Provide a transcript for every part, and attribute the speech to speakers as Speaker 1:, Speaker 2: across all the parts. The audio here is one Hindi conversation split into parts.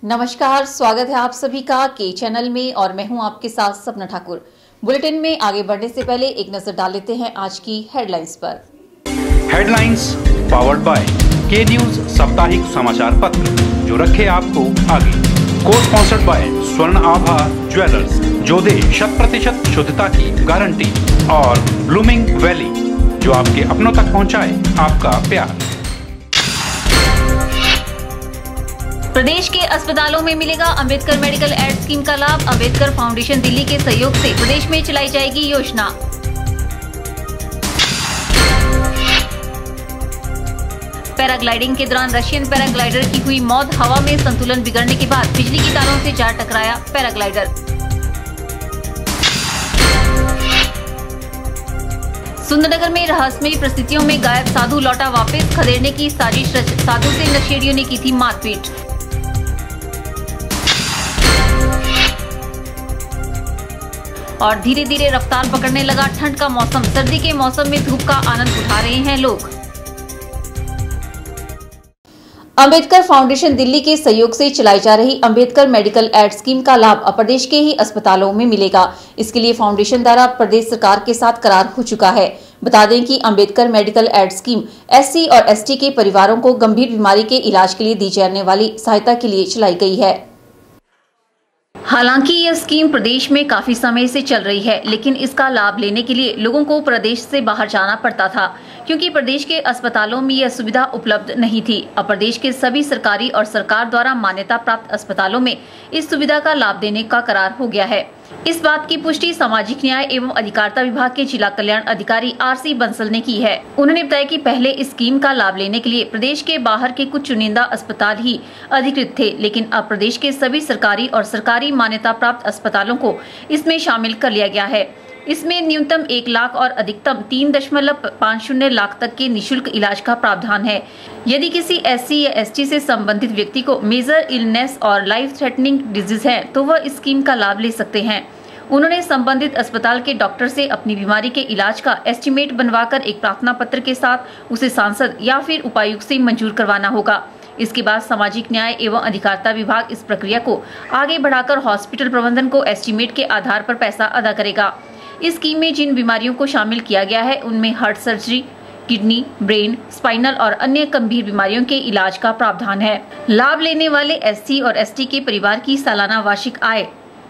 Speaker 1: नमस्कार, स्वागत है आप सभी का के चैनल में और मैं हूं आपके साथ सपना ठाकुर। बुलेटिन में आगे बढ़ने से पहले एक नजर डाल लेते हैं आज की हेडलाइंस पर।
Speaker 2: हेडलाइंस पावर्ड बाय के न्यूज साप्ताहिक समाचार पत्र, जो रखे आपको आगे। को स्पॉन्सर्ड बाय स्वर्ण आभा ज्वेलर्स, जो दे 100% शुद्धता की गारंटी, और ब्लूमिंग वैली, जो आपके अपनों तक पहुंचाए आपका प्यार।
Speaker 1: प्रदेश के अस्पतालों में मिलेगा अंबेडकर मेडिकल एड स्कीम का लाभ। अंबेडकर फाउंडेशन दिल्ली के सहयोग से प्रदेश में चलाई जाएगी योजना। पैराग्लाइडिंग के दौरान रशियन पैराग्लाइडर की हुई मौत। हवा में संतुलन बिगड़ने के बाद बिजली की तारों से जा टकराया पैराग्लाइडर। सुंदरनगर में रहस्यमयी परिस्थितियों में गायब साधु लौटा वापस। खदेड़ने की साजिश रच साधु से नशेड़ियों ने की थी मारपीट। और धीरे धीरे रफ्तार पकड़ने लगा ठंड का मौसम। सर्दी के मौसम में धूप का आनंद उठा रहे हैं लोग। अंबेडकर फाउंडेशन दिल्ली के सहयोग से चलाई जा रही अंबेडकर मेडिकल एड स्कीम का लाभ अब प्रदेश के ही अस्पतालों में मिलेगा। इसके लिए फाउंडेशन द्वारा प्रदेश सरकार के साथ करार हो चुका है। बता दें कि Ambedkar medical aid scheme SC और एसटी के परिवारों को गंभीर बीमारी के इलाज के लिए दी जाने वाली सहायता के लिए चलाई गई है। हालांकि यह स्कीम प्रदेश में काफी समय से चल रही है, लेकिन इसका लाभ लेने के लिए लोगों को प्रदेश से बाहर जाना पड़ता था, क्योंकि प्रदेश के अस्पतालों में यह सुविधा उपलब्ध नहीं थी। अब प्रदेश के सभी सरकारी और सरकार द्वारा मान्यता प्राप्त अस्पतालों में इस सुविधा का लाभ देने का करार हो गया है। इस बात की पुष्टि सामाजिक न्याय एवं अधिकारिता विभाग के जिला कल्याण अधिकारी आरसी बंसल ने की है। उन्होंने बताया कि पहले इस स्कीम का लाभ लेने के लिए प्रदेश के बाहर के कुछ चुनिंदा अस्पताल ही अधिकृत थे, लेकिन अब प्रदेश के सभी सरकारी और सरकारी मान्यता प्राप्त अस्पतालों को इसमें शामिल कर लिया गया है। इसमें न्यूनतम 1 लाख और अधिकतम 3.50 लाख तक के निशुल्क इलाज का प्रावधान है। यदि किसी एससी या एसटी से संबंधित व्यक्ति को मेजर इलनेस और लाइफ थ्रेटनिंग डिजीज है, तो वह इस स्कीम का लाभ ले सकते हैं। उन्होंने संबंधित अस्पताल के डॉक्टर से अपनी बीमारी के इलाज का एस्टीमेट बनवाकर एक प्रार्थना पत्र के साथ उसे सांसद या फिर उपायुक्त से मंजूर करवाना होगा। इसके बाद सामाजिक न्याय एवं अधिकारिता विभाग इस प्रक्रिया को आगे बढ़ाकर हॉस्पिटल प्रबंधन को एस्टीमेट के आधार पर पैसा अदा करेगा। इस स्कीम में जिन बीमारियों को शामिल किया गया है, उनमें heart surgery, kidney, brain, spinal और अन्य गंभीर बीमारियों के इलाज का प्रावधान है। लाभ लेने वाले एससी और एसटी के परिवार की सालाना वार्षिक आय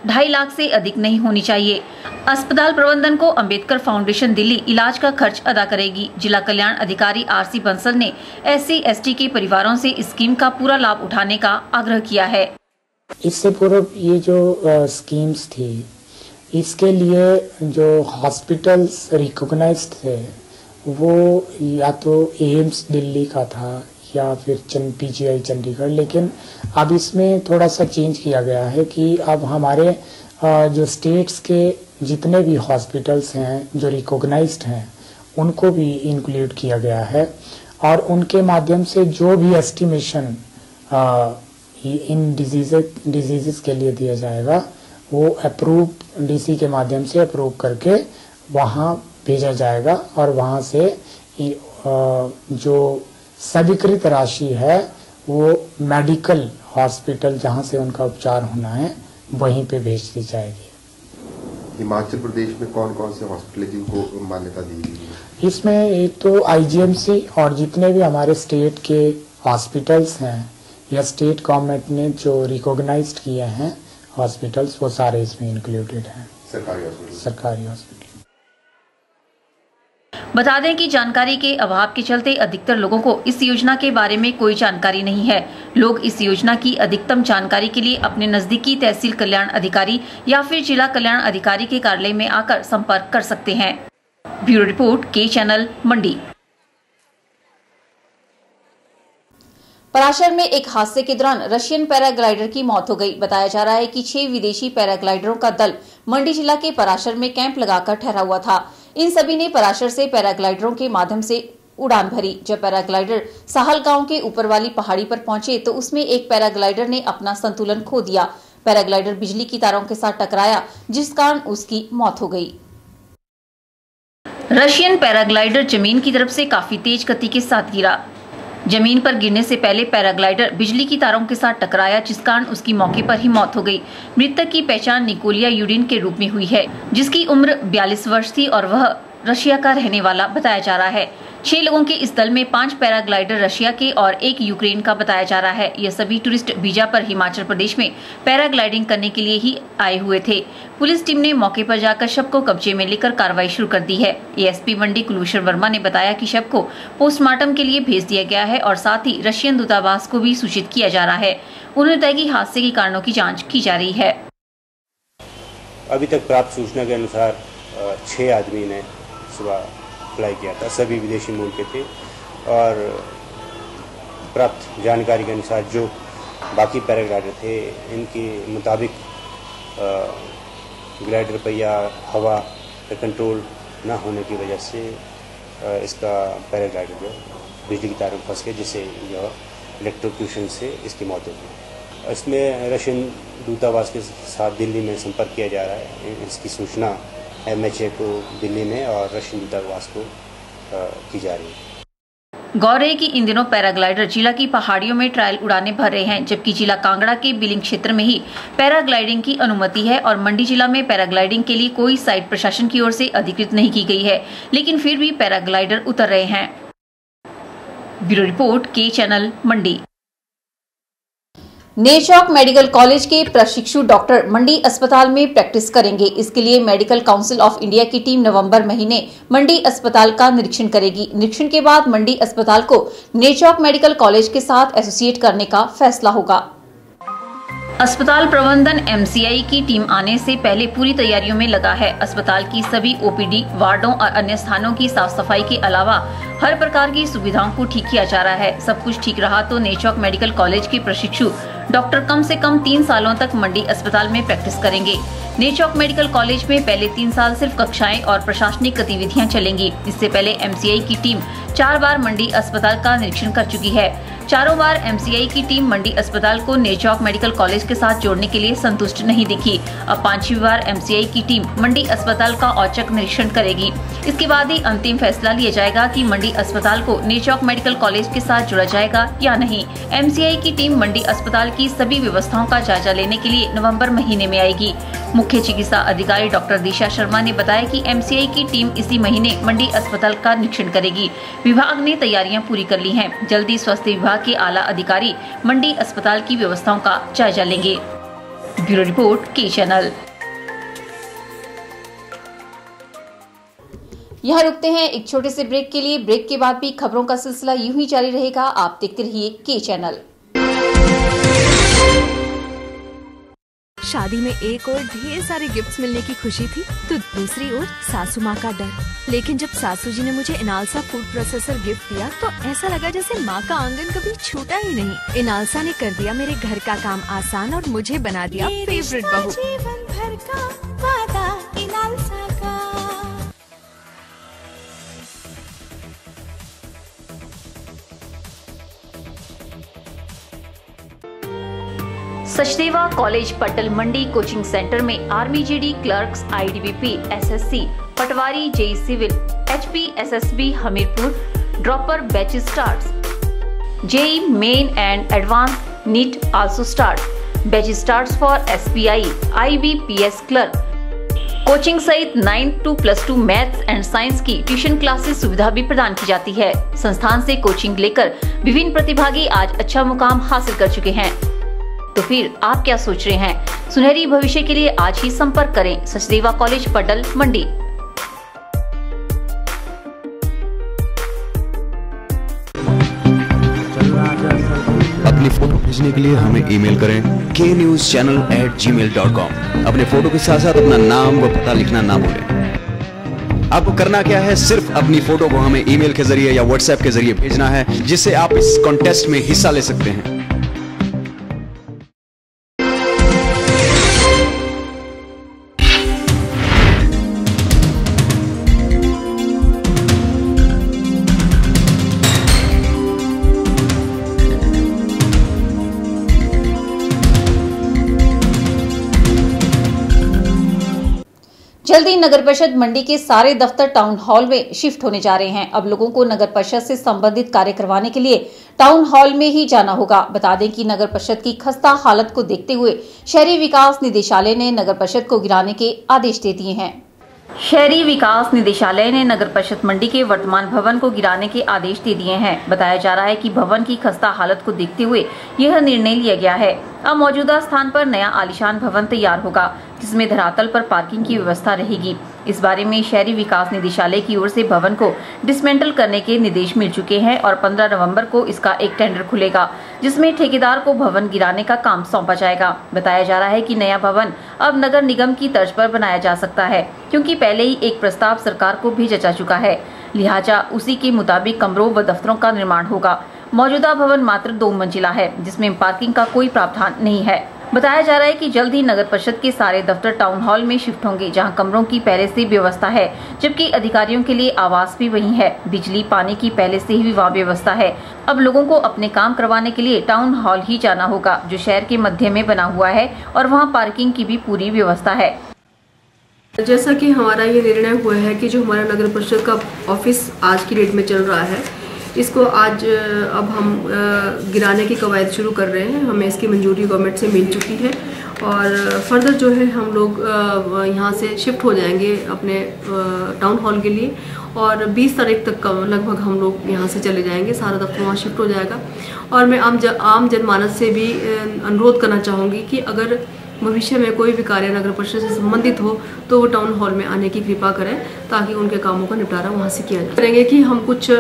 Speaker 1: 2.5 लाख से अधिक नहीं होनी चाहिए। अस्पताल प्रबंधन को अंबेडकर फाउंडेशन दिल्ली इलाज का खर्च अदा करेगी। जिला कल्याण अधिकारी आरसी बंसल ने एससी एसटी के परिवारों से इस स्कीम का पूरा लाभ उठाने का आग्रह किया है।
Speaker 3: इससे पूर्व ये जो स्कीम्स थी, इसके लिए जो हॉस्पिटल्स रिकॉग्नाइज्ड थे वो या तो एम्स दिल्ली का था या फिर पीजीआई चंडीगढ़, लेकिन अब इसमें थोड़ा सा चेंज किया गया है कि अब हमारे जो स्टेट्स के जितने भी हॉस्पिटल्स हैं जो रिकॉग्नाइज्ड हैं, उनको भी इंक्लूड किया गया है और उनके माध्यम से जो भी एस्टिमेशन इन डिजीजेस के लिए दिया जाएगा वो अप्रूव डीसी के माध्यम से अप्रूव करके वहाँ भेजा जाएगा और वहाँ से जो स्वीकृत राशि है वो मेडिकल हॉस्पिटल जहाँ से उनका उपचार होना है वहीं पे भेज दी जाएगी।
Speaker 4: हिमाचल प्रदेश में कौन कौन से हॉस्पिटल जिनको मान्यता दी गई है? इसमें
Speaker 3: एक तो आईजीएमसी और जितने भी हमारे स्टेट के हॉस्पिटल्स हैं या स्टेट गवर्नमेंट ने जो रिकॉग्नाइज्ड किए हैं हॉस्पिटल्स, वो सारे इसमें इंक्लूडेड हैं। सरकारी हॉस्पिटल।
Speaker 1: बता दें कि जानकारी के अभाव के चलते अधिकतर लोगों को इस योजना के बारे में कोई जानकारी नहीं है। लोग इस योजना की अधिकतम जानकारी के लिए अपने नजदीकी तहसील कल्याण अधिकारी या फिर जिला कल्याण अधिकारी के कार्यालय में आकर संपर्क कर सकते हैं। ब्यूरो रिपोर्ट के चैनल मंडी। पराशर में एक हादसे के दौरान रशियन पैराग्लाइडर की मौत हो गई। बताया जा रहा है कि 6 विदेशी पैराग्लाइडरों का दल मंडी जिला के पराशर में कैंप लगाकर ठहरा हुआ था। इन सभी ने पराशर से पैराग्लाइडरों के माध्यम से उड़ान भरी। जब पैराग्लाइडर साहल गांव के ऊपर वाली पहाड़ी पर पहुंचे तो उसमें एक पैराग्लाइडर ने अपना संतुलन खो दिया। पैराग्लाइडर बिजली की तारों के साथ टकराया, जिस कारण उसकी मौत हो गई। रशियन पैराग्लाइडर जमीन की तरफ से काफी तेज गति के साथ गिरा। जमीन पर गिरने से पहले पैराग्लाइडर बिजली की तारों के साथ टकराया, जिस कारण उसकी मौके पर ही मौत हो गई। मृतक की पहचान निकोलिया यूडिन के रूप में हुई है, जिसकी उम्र 42 वर्ष थी और वह रशिया का रहने वाला बताया जा रहा है। 6 लोगों के इस दल में 5 पैराग्लाइडर रशिया के और 1 यूक्रेन का बताया जा रहा है। ये सभी टूरिस्ट वीजा पर हिमाचल प्रदेश में पैराग्लाइडिंग करने के लिए ही आए हुए थे। पुलिस टीम ने मौके पर जाकर शव को कब्जे में लेकर कार्रवाई शुरू कर दी है। एएसपी मंडी कुलभूषण वर्मा ने बताया कि शव को पोस्टमार्टम के लिए भेज दिया गया है और साथ ही रशियन दूतावास को भी सूचित किया जा रहा है। उन्होंने बताया कि हादसे के कारणों की जाँच की जा रही है।
Speaker 5: अभी तक प्राप्त सूचना के अनुसार 6 आदमी ने सुबह अप्लाई किया था, सभी विदेशी मूल के थे और प्राप्त जानकारी के अनुसार जो बाकी पैराग्लाइडर थे इनके मुताबिक ग्लाइडर पहिया हवा का कंट्रोल ना होने की वजह से इसका पैराग्लाइडर जो बिजली की तार में फंस गया, जिससे यह इलेक्ट्रोक्यूशन से इसकी मौत हो गई। इसमें रशियन दूतावास के साथ दिल्ली में संपर्क किया जा रहा है। इसकी सूचना MHA को दिल्ली में और रशियन दूतावास को की जा रही है।
Speaker 1: गौर है कि इन दिनों पैराग्लाइडर जिला की पहाड़ियों में ट्रायल उड़ाने भर रहे हैं, जबकि जिला कांगड़ा के बिलिंग क्षेत्र में ही पैराग्लाइडिंग की अनुमति है और मंडी जिला में पैराग्लाइडिंग के लिए कोई साइट प्रशासन की ओर से अधिकृत नहीं की गई है, लेकिन फिर भी पैराग्लाइडर उतर रहे हैं। ब्यूरो रिपोर्ट, के चैनल, मंडी। नेरचौक मेडिकल कॉलेज के प्रशिक्षु डॉक्टर मंडी अस्पताल में प्रैक्टिस करेंगे। इसके लिए मेडिकल काउंसिल ऑफ इंडिया की टीम नवंबर महीने मंडी अस्पताल का निरीक्षण करेगी। निरीक्षण के बाद मंडी अस्पताल को नेरचौक मेडिकल कॉलेज के साथ एसोसिएट करने का फैसला होगा। अस्पताल प्रबंधन MCI की टीम आने से पहले पूरी तैयारियों में लगा है। अस्पताल की सभी OPD, वार्डों और अन्य स्थानों की साफ सफाई के अलावा हर प्रकार की सुविधाओं को ठीक किया जा रहा है। सब कुछ ठीक रहा तो नेरचौक मेडिकल कॉलेज के प्रशिक्षु डॉक्टर कम से कम 3 सालों तक मंडी अस्पताल में प्रैक्टिस करेंगे। नेरचौक मेडिकल कॉलेज में पहले 3 साल सिर्फ कक्षाएं और प्रशासनिक गतिविधियां चलेंगी। इससे पहले MCI की टीम 4 बार मंडी अस्पताल का निरीक्षण कर चुकी है। चारों बार MCI की टीम मंडी अस्पताल को नेरचौक मेडिकल कॉलेज के साथ जोड़ने के लिए संतुष्ट नहीं दिखी। अब 5वीं बार MCI की टीम मंडी अस्पताल का औचक निरीक्षण करेगी। इसके बाद ही अंतिम फैसला लिया जाएगा कि मंडी अस्पताल को नेरचौक मेडिकल कॉलेज के साथ जोड़ा जाएगा या नहीं। MCI की टीम मंडी अस्पताल की सभी व्यवस्थाओं का जायजा लेने के लिए नवंबर महीने में आएगी। मुख्य चिकित्सा अधिकारी डॉक्टर दिशा शर्मा ने बताया कि MCI की टीम इसी महीने मंडी अस्पताल का निरीक्षण करेगी। विभाग ने तैयारियां पूरी कर ली हैं। जल्दी स्वास्थ्य विभाग के आला अधिकारी मंडी अस्पताल की व्यवस्थाओं का जायजा लेंगे। ब्यूरो रिपोर्ट, के चैनल। यहाँ रुकते हैं एक छोटे से ब्रेक के लिए। ब्रेक के बाद भी खबरों का सिलसिला यूं ही जारी रहेगा। आप देखते रहिए के चैनल।
Speaker 6: शादी में एक और ढेर सारे गिफ्ट्स मिलने की खुशी थी तो दूसरी ओर सासू माँ का डर। लेकिन जब सासू जी ने मुझे इनालसा फूड प्रोसेसर गिफ्ट दिया तो ऐसा लगा जैसे माँ का आंगन कभी छूटा ही नहीं। इनालसा ने कर दिया मेरे घर का काम आसान और मुझे बना दिया फेवरेट बहू। जीवन भर का वादा इनालसा का।
Speaker 1: सचदेवा कॉलेज पटल मंडी कोचिंग सेंटर में army GD clerks, IDBP, SSC, patwari, JEE civil, HP, SSB Hamirpur dropper batch starts. JEE main and advance NEET also start. Batch starts for SBI, IBPS clerk. Coaching सहित 9 to +2 मैथ्स एंड साइंस की ट्यूशन क्लासेस सुविधा भी प्रदान की जाती है। संस्थान से कोचिंग लेकर विभिन्न प्रतिभागी आज अच्छा मुकाम हासिल कर चुके हैं। तो फिर आप क्या सोच रहे हैं? सुनहरी भविष्य के लिए आज ही संपर्क करें सचदेवा कॉलेज पटल मंडी।
Speaker 7: अपनी फोटो भेजने के लिए हमें ईमेल करें knewschannel@gmail.com। अपने फोटो के साथ साथ अपना नाम व पता लिखना ना भूलें। आपको करना क्या है, सिर्फ अपनी फोटो को हमें ईमेल के जरिए या व्हाट्सएप के जरिए भेजना है, जिससे आप इस कॉन्टेस्ट में हिस्सा ले सकते हैं।
Speaker 1: जल्दी नगर परिषद मंडी के सारे दफ्तर टाउन हॉल में शिफ्ट होने जा रहे हैं। अब लोगों को नगर परिषद से संबंधित कार्य करवाने के लिए टाउन हॉल में ही जाना होगा। बता दें कि नगर परिषद की खस्ता हालत को देखते हुए शहरी विकास निदेशालय ने नगर परिषद को गिराने के आदेश दे दिए हैं। शहरी विकास निदेशालय ने नगर परिषद मंडी के वर्तमान भवन को गिराने के आदेश दे दिए हैं। बताया जा रहा है कि भवन की खस्ता हालत को देखते हुए यह निर्णय लिया गया है। अब मौजूदा स्थान पर नया आलीशान भवन तैयार होगा, जिसमें धरातल पर पार्किंग की व्यवस्था रहेगी। इस बारे में शहरी विकास निदेशालय की ओर से भवन को डिसमेंटल करने के निर्देश मिल चुके हैं और 15 नवंबर को इसका एक टेंडर खुलेगा, जिसमें ठेकेदार को भवन गिराने का काम सौंपा जाएगा। बताया जा रहा है कि नया भवन अब नगर निगम की तर्ज पर बनाया जा सकता है, क्योंकि पहले ही एक प्रस्ताव सरकार को भेजा जा चुका है। लिहाजा उसी के मुताबिक कमरों व दफ्तरों का निर्माण होगा। मौजूदा भवन मात्र 2 मंजिला है, जिसमें पार्किंग का कोई प्रावधान नहीं है। बताया जा रहा है कि जल्द ही नगर परिषद के सारे दफ्तर टाउन हॉल में शिफ्ट होंगे, जहां कमरों की पहले से व्यवस्था है, जबकि अधिकारियों के लिए आवास भी वहीं है। बिजली पानी की पहले से ही वहाँ व्यवस्था है। अब लोगों को अपने काम करवाने के लिए टाउन हॉल ही जाना होगा, जो शहर के मध्य में बना हुआ है और वहाँ पार्किंग की भी पूरी व्यवस्था है।
Speaker 8: जैसा कि हमारा ये निर्णय हुआ है कि जो हमारा नगर परिषद का ऑफिस आज की डेट में चल रहा है, इसको आज अब हम गिराने की कवायद शुरू कर रहे हैं। हमें इसकी मंजूरी गवर्नमेंट से मिल चुकी है और फर्दर जो है हम लोग यहाँ से शिफ्ट हो जाएंगे अपने टाउन हॉल के लिए और 20 तारीख तक लगभग हम लोग यहाँ से चले जाएंगे। सारा दफ्तर वहाँ शिफ्ट हो जाएगा। और मैं आम जनमानस से भी अनुरोध करना चाहूँगी कि अगर भविष्य में कोई भी कार्य नगर परिषद से संबंधित हो तो वो टाउन हॉल में आने की कृपा करें, ताकि उनके कामों का निपटारा वहाँ से किया जा करेंगे कि हम कुछ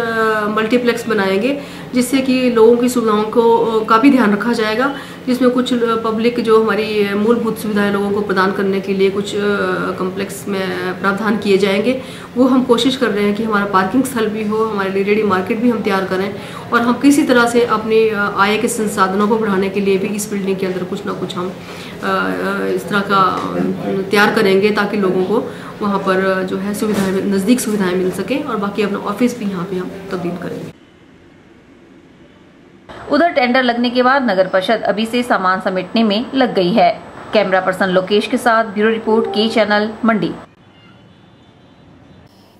Speaker 8: मल्टीप्लेक्स बनाएंगे, जिससे कि लोगों की सुविधाओं का भी ध्यान रखा जाएगा, जिसमें कुछ पब्लिक जो हमारी मूलभूत सुविधाएं लोगों को प्रदान करने के लिए कुछ कम्प्लेक्स में प्रावधान किए जाएंगे। वो हम कोशिश कर रहे हैं कि हमारा पार्किंग स्थल भी हो, हमारे लिए रेडी मार्केट भी हम तैयार करें और हम किसी तरह से अपनी आय के संसाधनों को बढ़ाने के लिए भी इस बिल्डिंग के अंदर कुछ ना कुछ हम इस तरह का तैयार करेंगे, ताकि लोगों को वहाँ पर जो है सुविधाएं नज़दीक सुविधाएं मिल सकें और बाकी अपना ऑफिस भी यहाँ पे हम तब्दील करेंगे।
Speaker 1: उधर टेंडर लगने के बाद नगर परिषद अभी से सामान समेटने में लग गई है। कैमरा पर्सन लोकेश के साथ ब्यूरो रिपोर्ट के चैनल मंडी।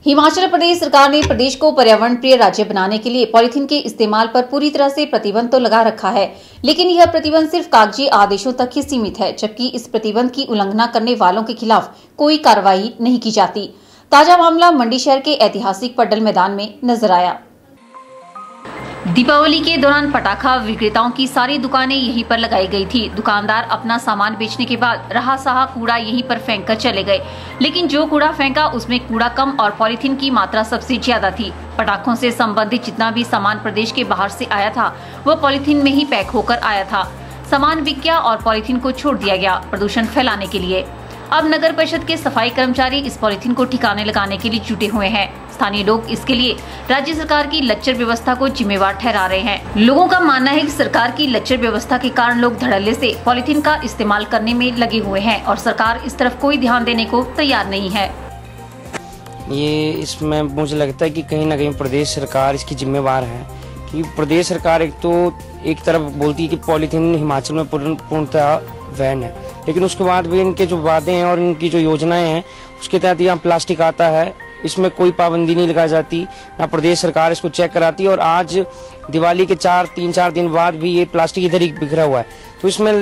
Speaker 1: हिमाचल प्रदेश सरकार ने प्रदेश को पर्यावरण प्रिय राज्य बनाने के लिए पॉलीथीन के इस्तेमाल पर पूरी तरह से प्रतिबंध तो लगा रखा है, लेकिन यह प्रतिबंध सिर्फ कागजी आदेशों तक ही सीमित है, जबकि इस प्रतिबंध की उल्लंघना करने वालों के खिलाफ कोई कार्रवाई नहीं की जाती। ताजा मामला मंडी शहर के ऐतिहासिक पड्डल मैदान में नजर आया। दीपावली के दौरान पटाखा विक्रेताओं की सारी दुकानें यहीं पर लगाई गई थी। दुकानदार अपना सामान बेचने के बाद रहा सहा कूड़ा यहीं पर फेंक कर चले गए, लेकिन जो कूड़ा फेंका उसमें कूड़ा कम और पॉलीथीन की मात्रा सबसे ज्यादा थी। पटाखों से संबंधित जितना भी सामान प्रदेश के बाहर से आया था वो पॉलीथीन में ही पैक होकर आया था। सामान बिक गया और पॉलीथीन को छोड़ दिया गया प्रदूषण फैलाने के लिए। अब नगर परिषद के सफाई कर्मचारी इस पॉलीथीन को ठिकाने लगाने के लिए जुटे हुए हैं। स्थानीय लोग इसके लिए राज्य सरकार की लच्चर व्यवस्था को जिम्मेवार ठहरा रहे हैं। लोगों का मानना है कि सरकार की लच्चर व्यवस्था के कारण लोग धड़ल्ले से पॉलीथीन का इस्तेमाल करने में लगे हुए हैं और सरकार इस तरफ कोई ध्यान देने को तैयार नहीं है।
Speaker 9: ये इसमें मुझे लगता है कि कहीं ना कहीं प्रदेश सरकार इसकी जिम्मेवार है, कि प्रदेश सरकार एक तरफ बोलती है कि पॉलीथीन हिमाचल में पूर्णतः बैन है, लेकिन उसके बाद भी इनके जो वादे हैं और इनकी जो योजनाएं हैं उसके तहत यहाँ प्लास्टिक आता है, इसमें कोई पाबंदी नहीं लगाई जाती, ना प्रदेश सरकार इसको चेक कराती है। और आज दिवाली के 3-4 दिन बाद भी ये प्लास्टिक इधर ही बिखरा हुआ है। तो इसमें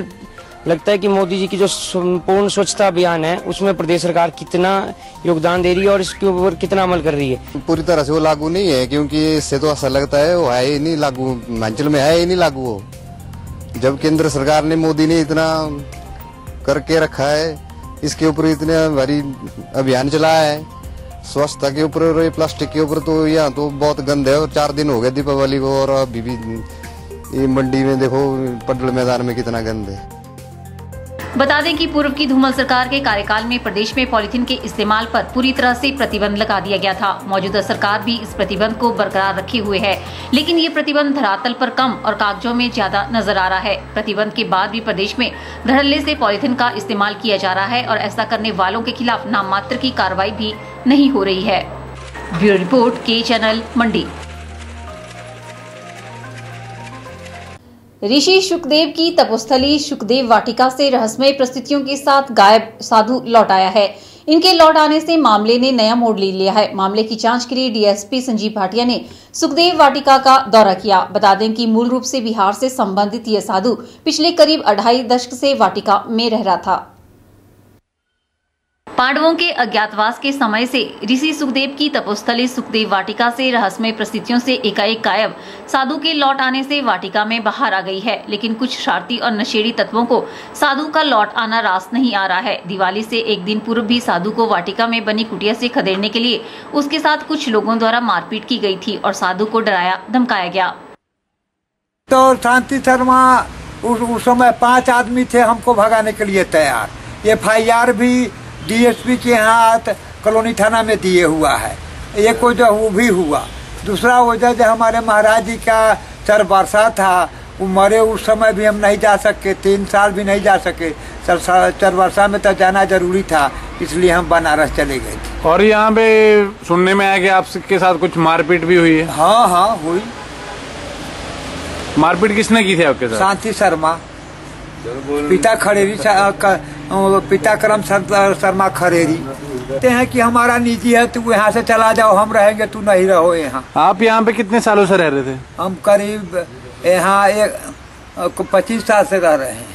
Speaker 9: लगता है कि मोदी जी की जो संपूर्ण स्वच्छता अभियान है उसमें प्रदेश सरकार कितना योगदान दे रही है और इसके ऊपर कितना अमल कर रही है।
Speaker 10: पूरी तरह से वो लागू नहीं है, क्योंकि इससे तो ऐसा लगता है वो है ही नहीं लागू, हिमाचल में है ही नहीं लागू वो, जब केंद्र सरकार ने मोदी ने इतना करके रखा है, इसके ऊपर इतने भारी अभियान चलाया है स्वच्छता के ऊपर और प्लास्टिक के ऊपर। तो यहाँ तो बहुत गंद है और 4 दिन हो गए दीपावली को और अभी भी ये मंडी में देखो पड्डल मैदान में कितना गंद है।
Speaker 1: बता दें कि पूर्व की धूमल सरकार के कार्यकाल में प्रदेश में पॉलीथीन के इस्तेमाल पर पूरी तरह से प्रतिबंध लगा दिया गया था। मौजूदा सरकार भी इस प्रतिबंध को बरकरार रखे हुए है, लेकिन ये प्रतिबंध धरातल पर कम और कागजों में ज्यादा नजर आ रहा है। प्रतिबंध के बाद भी प्रदेश में धड़ल्ले से पॉलीथीन का इस्तेमाल किया जा रहा है और ऐसा करने वालों के खिलाफ नाम मात्र की कार्रवाई भी नहीं हो रही है। ब्यूरो रिपोर्ट के चैनल मंडी। ऋषि शुकदेव की तपोस्थली शुकदेव वाटिका से रहस्यमय परिस्थितियों के साथ गायब साधु लौट आया है। इनके लौट आने से मामले ने नया मोड़ ले लिया है। मामले की जांच के लिए डीएसपी संजीव भाटिया ने सुखदेव वाटिका का दौरा किया। बता दें कि मूल रूप से बिहार से संबंधित यह साधु पिछले करीब 2.5 दशक से वाटिका में रह रहा था। पांडवों के अज्ञातवास के समय से ऋषि सुखदेव की तपोस्थली सुखदेव वाटिका से रहस्यमय परिस्थितियों से एकाएक गायब साधु के लौट आने से वाटिका में बाहर आ गई है। लेकिन कुछ शरारती और नशेड़ी तत्वों को साधु का लौट आना रास नहीं आ रहा है। दिवाली से एक दिन पूर्व भी साधु को वाटिका में बनी कुटिया से खदेड़ने के लिए उसके साथ कुछ लोगों द्वारा मारपीट की गई थी और साधु को डराया धमकाया गया।
Speaker 11: तो शांति शर्मा उस समय 5 आदमी थे हमको भगाने के लिए तैयार। FIR भी डीएसपी के यहाँ कॉलोनी थाना में दिए हुआ है। एक वजह वो भी हुआ। दूसरा वजह जो हमारे महाराज जी का चरबरसा था वो मरे, उस समय भी हम नहीं जा सके, 3 साल भी नहीं जा सके। चरबरसा में तो जाना जरूरी था, इसलिए हम बनारस चले गए थे।
Speaker 12: और यहाँ पे सुनने में आया कि आपके साथ कुछ मारपीट भी हुई है?
Speaker 11: हाँ हुई।
Speaker 12: मारपीट किसने की थी आपके साथ?
Speaker 11: शांति शर्मा, पिता खड़ेरी, पिता करम शर्मा खड़ेरी कहते हैं कि हमारा निजी है, तू यहाँ से चला जाओ, हम रहेंगे, तू नहीं रहो यहाँ।
Speaker 12: आप यहाँ पे कितने सालों से रह रहे थे?
Speaker 11: हम करीब यहाँ 25 साल से रह रहे हैं।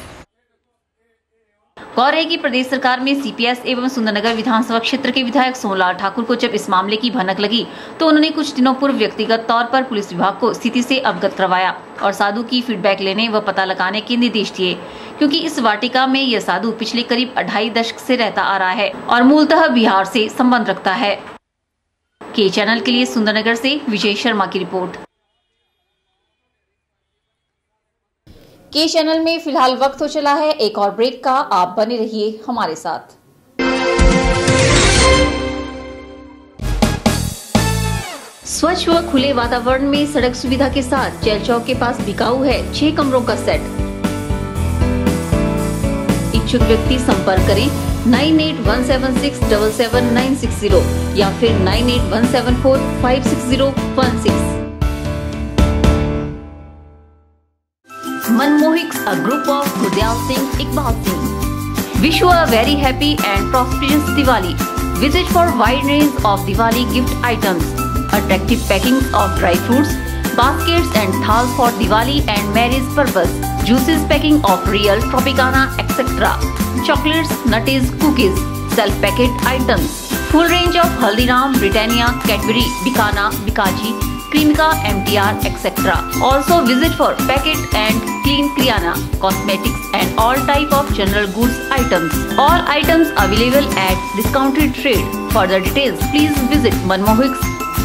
Speaker 1: गौर है कि प्रदेश सरकार में सीपीएस एवं सुंदरनगर विधानसभा क्षेत्र के विधायक सोनलाल ठाकुर को जब इस मामले की भनक लगी तो उन्होंने कुछ दिनों पूर्व व्यक्तिगत तौर पर पुलिस विभाग को स्थिति से अवगत करवाया और साधु की फीडबैक लेने व पता लगाने के निर्देश दिए, क्योंकि इस वाटिका में यह साधु पिछले करीब 2.5 दशक से रहता आ रहा है और मूलतः बिहार से संबंध रखता है। के चैनल के लिए सुंदरनगर से विजय शर्मा की रिपोर्ट। के चैनल में फिलहाल वक्त हो चला है एक और ब्रेक का, आप बने रहिए हमारे साथ। स्वच्छ व खुले वातावरण में सड़क सुविधा के साथ चैल चौक के पास बिकाऊ है 6 कमरों का सेट। इच्छुक व्यक्ति संपर्क करें 9817677960 या फिर 9817456016। Manmohik, a group of Gurdial Singh, Iqbal Singh. Wish you a very happy and prosperous Diwali. Visit for wide range of Diwali gift items, attractive packings of dry fruits, baskets and thals for Diwali and marriage purpose, juices packing of real Tropicana, etc. Chocolates, nutties, cookies, self-packet items, full range of Haldiram, Britannia, Cadbury, Bikana, Bikaji, Cremica, MTR, etc. Also visit for packet and clean Kriana, cosmetics and all type of general goods items. All items available at discounted rate. Further details, please visit Manmohik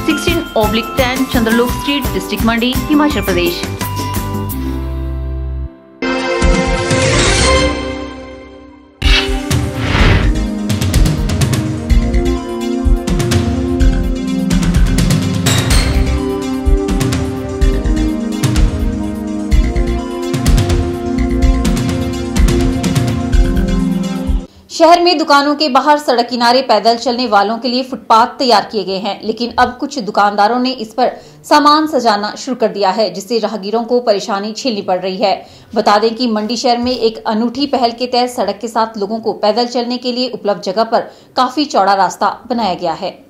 Speaker 1: 16/10 Chandralok Street, District Mandi, Himachal Pradesh. शहर में दुकानों के बाहर सड़क किनारे पैदल चलने वालों के लिए फुटपाथ तैयार किए गए हैं, लेकिन अब कुछ दुकानदारों ने इस पर सामान सजाना शुरू कर दिया है, जिससे राहगीरों को परेशानी झेलनी पड़ रही है। बता दें कि मंडी शहर में एक अनूठी पहल के तहत सड़क के साथ लोगों को पैदल चलने के लिए उपलब्ध जगह पर काफी चौड़ा रास्ता बनाया गया है।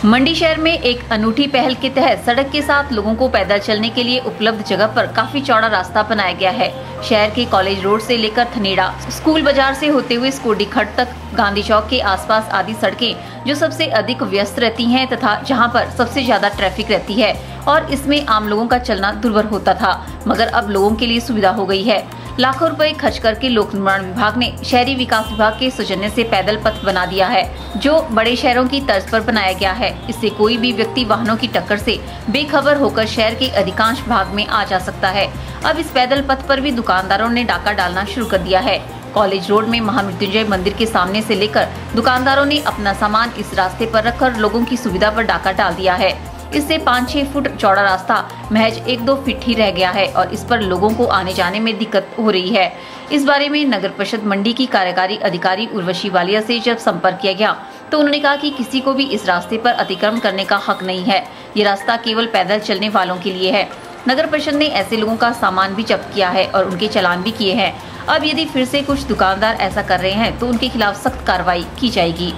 Speaker 1: मंडी शहर में एक अनूठी पहल के तहत सड़क के साथ लोगों को पैदल चलने के लिए उपलब्ध जगह पर काफी चौड़ा रास्ता बनाया गया है। शहर के कॉलेज रोड से लेकर थनेड़ा, स्कूल बाजार से होते हुए स्कूटी खट तक गांधी चौक के आसपास आदि सड़कें जो सबसे अधिक व्यस्त रहती हैं तथा जहां पर सबसे ज्यादा ट्रैफिक रहती है और इसमें आम लोगों का चलना दुर्भर होता था, मगर अब लोगों के लिए सुविधा हो गई है। लाखों रुपए खर्च करके लोक निर्माण विभाग ने शहरी विकास विभाग के सौजन्य से पैदल पथ बना दिया है, जो बड़े शहरों की तर्ज पर बनाया गया है। इससे कोई भी व्यक्ति वाहनों की टक्कर से बेखबर होकर शहर के अधिकांश भाग में आ जा सकता है। अब इस पैदल पथ पर भी दुकानदारों ने डाका डालना शुरू कर दिया है। कॉलेज रोड में महामृत्युंजय मंदिर के सामने से लेकर दुकानदारों ने अपना सामान इस रास्ते पर रखकर लोगों की सुविधा पर डाका डाल दिया है। इससे 5-6 फुट चौड़ा रास्ता महज 1-2 फीट ही रह गया है और इस पर लोगों को आने जाने में दिक्कत हो रही है। इस बारे में नगर परिषद मंडी की कार्यकारी अधिकारी उर्वशी वालिया से जब संपर्क किया गया तो उन्होंने कहा कि किसी को भी इस रास्ते पर अतिक्रमण करने का हक नहीं है। ये रास्ता केवल पैदल चलने वालों के लिए है। नगर परिषद ने ऐसे लोगों का सामान भी जब्त किया है और उनके चालान भी किए हैं। अब यदि फिर से कुछ दुकानदार ऐसा कर रहे हैं तो उनके खिलाफ सख्त कार्रवाई की जाएगी।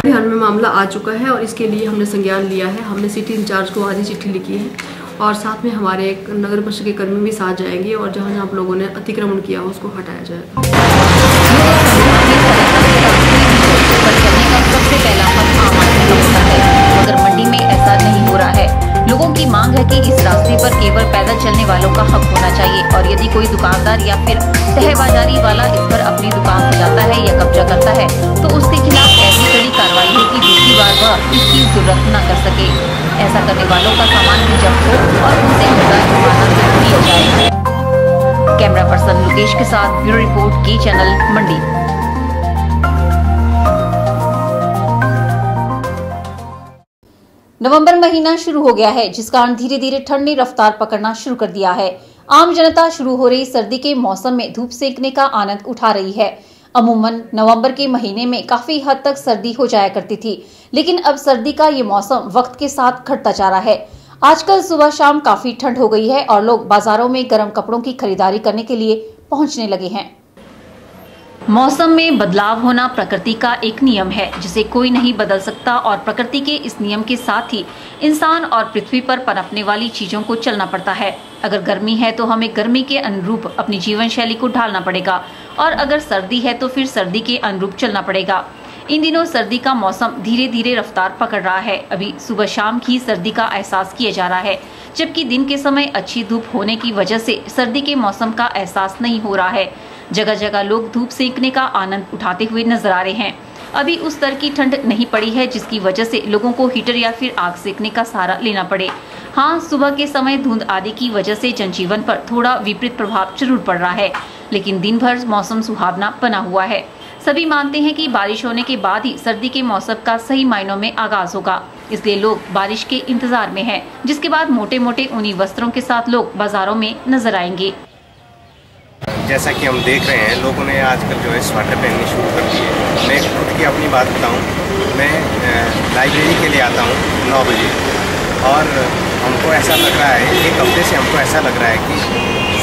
Speaker 8: ध्यान में मामला आ चुका है और इसके लिए हमने संज्ञान लिया है। हमने सिटी इंचार्ज को आधी चिट्ठी लिखी है और साथ में हमारे नगर परिषद के कर्मी भी साथ जाएंगे और जहां आप लोगों ने अतिक्रमण किया हो उसको हटाया जाएगा।
Speaker 1: सबसे पहला हक आम आदमी का होता है, मगर मंडी में ऐसा नहीं हो रहा है। लोगों की मांग है कि इस रास्ते पर केवल पैदल चलने वालों का हक होना चाहिए और यदि कोई दुकानदार या फिर तहबाजारी वाला इस पर अपनी दुकान सजाता है या कब्जा करता है तो उसके खिलाफ ऐसी कड़ी कार्रवाई हो कि दूसरी बार वह इसकी जरूरत न कर सके। ऐसा करने वालों का सामान भी जब्त हो और उनसे जुर्माना दिया जाए। कैमरा पर्सन लोकेश के साथ ब्यूरो रिपोर्ट के चैनल मंडी। नवंबर महीना शुरू हो गया है, जिस कारण धीरे धीरे ठंड ने रफ्तार पकड़ना शुरू कर दिया है। आम जनता शुरू हो रही सर्दी के मौसम में धूप सेकने का आनंद उठा रही है। अमूमन नवंबर के महीने में काफी हद तक सर्दी हो जाया करती थी, लेकिन अब सर्दी का ये मौसम वक्त के साथ घटता जा रहा है। आजकल सुबह शाम काफी ठंड हो गई है और लोग बाजारों में गर्म कपड़ों की खरीदारी करने के लिए पहुंचने लगे हैं। मौसम में बदलाव होना प्रकृति का एक नियम है जिसे कोई नहीं बदल सकता और प्रकृति के इस नियम के साथ ही इंसान और पृथ्वी पर पनपने वाली चीजों को चलना पड़ता है। अगर गर्मी है तो हमें गर्मी के अनुरूप अपनी जीवन शैली को ढालना पड़ेगा और अगर सर्दी है तो फिर सर्दी के अनुरूप चलना पड़ेगा। इन दिनों सर्दी का मौसम धीरे धीरे रफ्तार पकड़ रहा है। अभी सुबह शाम ही सर्दी का एहसास किया जा रहा है, जबकि दिन के समय अच्छी धूप होने की वजह से सर्दी के मौसम का एहसास नहीं हो रहा है। जगह जगह लोग धूप सेकने का आनंद उठाते हुए नजर आ रहे हैं। अभी उस तरह की ठंड नहीं पड़ी है जिसकी वजह से लोगों को हीटर या फिर आग सेकने का सहारा लेना पड़े। हाँ, सुबह के समय धुंध आदि की वजह से जनजीवन पर थोड़ा विपरीत प्रभाव जरूर पड़ रहा है, लेकिन दिन भर मौसम सुहावना बना हुआ है। सभी मानते हैं कि बारिश होने के बाद ही सर्दी के मौसम का सही मायनों में आगाज होगा, इसलिए लोग बारिश के इंतजार में हैं, जिसके बाद मोटे मोटे ऊनी वस्त्रों के साथ लोग बाजारों में नजर आएंगे।
Speaker 13: जैसा कि हम देख रहे हैं, लोगों ने आजकल जो है स्वेटर पहननी शुरू कर दी है। मैं खुद की अपनी बात बताऊं, मैं लाइब्रेरी के लिए आता हूं 9 बजे और हमको ऐसा लग रहा है, एक हफ्ते से हमको ऐसा लग रहा है कि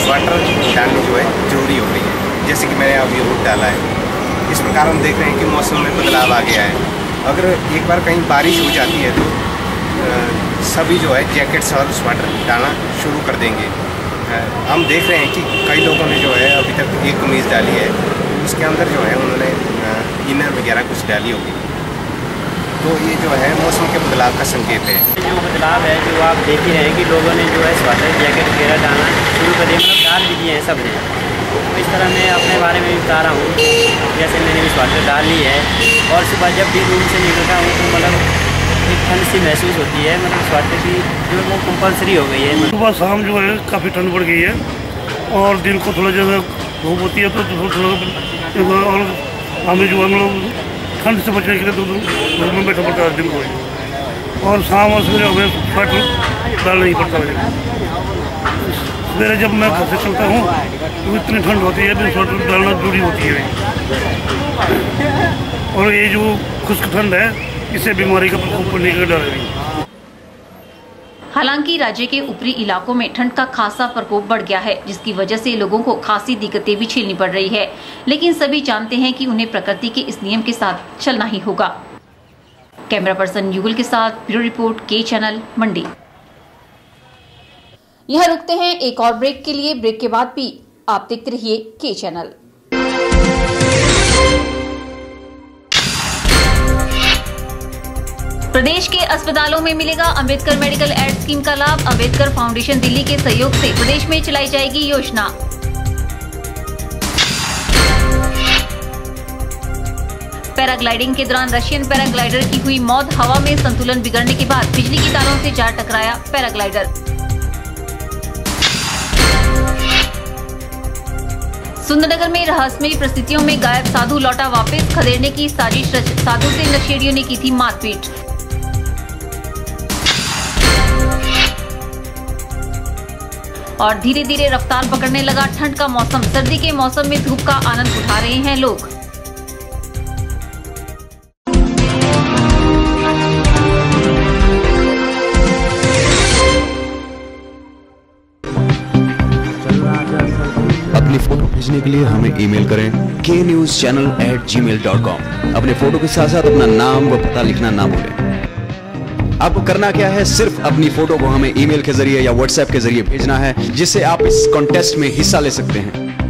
Speaker 13: स्वेटर डालनी जो है ज़रूरी हो गई है। जैसे कि मैंने अभी रूट डाला है, इस प्रकार हम देख रहे हैं कि मौसम में बदलाव आ गया है। अगर एक बार कहीं बारिश हो जाती है तो सभी जो है जैकेट्स और स्वेटर डालना शुरू कर देंगे। हम देख रहे हैं कि कई लोगों ने जो है अभी तक एक कमीज़ डाली है, उसके अंदर जो है उन्होंने इनर वगैरह कुछ डाली होगी। तो ये जो है मौसम के बदलाव का संकेत है।
Speaker 14: जो बदलाव है जो आप देख ही रहे हैं कि लोगों ने जो है स्वेटर जैकेट वगैरह डालना शुरू कर दिया, मतलब डाल भी दिए हैं सब ने। तो इस तरह मैं अपने बारे में भी बता रहा हूँ, जैसे मैंने भी स्वेटर डाल ली है और सुबह जब भी रूम से निकलता हूँ तो मतलब एक ठंड सी महसूस होती है, मतलब स्वेटर की जो है वो कंपलसरी हो गई है।
Speaker 15: सुबह शाम जो है काफ़ी ठंड बढ़ गई है और दिन को थोड़ा जैसे धूप होती है तो थोड़ा और हमें जो हम लोग ठंड से बचने के लिए तो घर में बैठा पड़ता है दिन को, और शाम और सवेरे हमें स्वेटर डालना ही पड़ता है। सवेरे जब मैं घर से चलता हूँ तो इतनी ठंड होती है कि स्वेटर डालना जरूरी होती है। और ये जो खुश्क ठंड है इससे बीमारी का प्रकोप पड़ने का डर है।
Speaker 1: हालांकि राज्य के ऊपरी इलाकों में ठंड का खासा प्रकोप बढ़ गया है, जिसकी वजह से लोगों को खासी दिक्कतें भी झेलनी पड़ रही है, लेकिन सभी जानते हैं कि उन्हें प्रकृति के इस नियम के साथ चलना ही होगा। कैमरा पर्सन युगल के साथ ब्यूरो रिपोर्ट के चैनल मंडी। यहाँ रुकते हैं एक और ब्रेक के लिए। ब्रेक के बाद भी आप देखते रहिए के चैनल। प्रदेश के अस्पतालों में मिलेगा अंबेडकर मेडिकल एड स्कीम का लाभ। अंबेडकर फाउंडेशन दिल्ली के सहयोग से प्रदेश में चलाई जाएगी योजना। पैराग्लाइडिंग के दौरान रशियन पैराग्लाइडर की हुई मौत। हवा में संतुलन बिगड़ने के बाद बिजली की तारों से जा टकराया पैराग्लाइडर। सुंदरनगर में रहस्यमयी परिस्थितियों में गायब साधु लौटा वापस। खदेड़ने की साजिश रच साधु से नशेड़ियों ने की थी मारपीट। और धीरे धीरे रफ्तार पकड़ने लगा ठंड का मौसम। सर्दी के मौसम में धूप का आनंद उठा रहे हैं लोग।
Speaker 7: अपनी फोटो भेजने के लिए हमें ईमेल करें knewschannel@gmail.com। अपने फोटो के साथ साथ अपना नाम व पता लिखना ना भूलें। आपको करना क्या है, सिर्फ अपनी फोटो को हमें ईमेल के जरिए या व्हाट्सएप के जरिए भेजना है, जिससे आप इस कॉन्टेस्ट में हिस्सा ले सकते हैं।